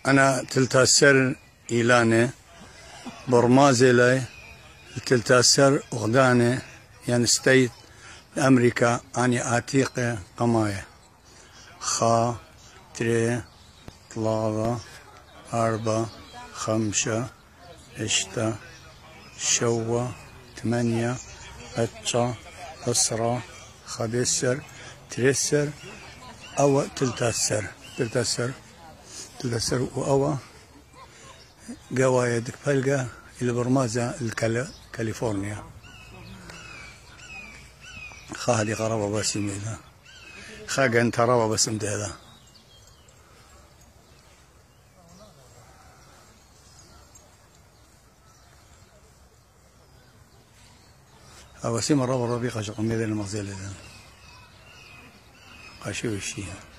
أنا تلتاسر إيلاني برمازلي تلتاسر غداني يعني ستيت أمريكا أني آتيقي قماية خا تري ثلاثة أربعة خمسة ستة شوة ثمانية عشرة عشرة خبسر ترسر أو تلتاسر وأوا قوايدك فلقى البرمازة كاليفورنيا خالي قرابة بس ميلا خاقا انت رابا بس مدهدا أوسيم الرابا الربيقة شقم يدين المغزيل قاشي وشيها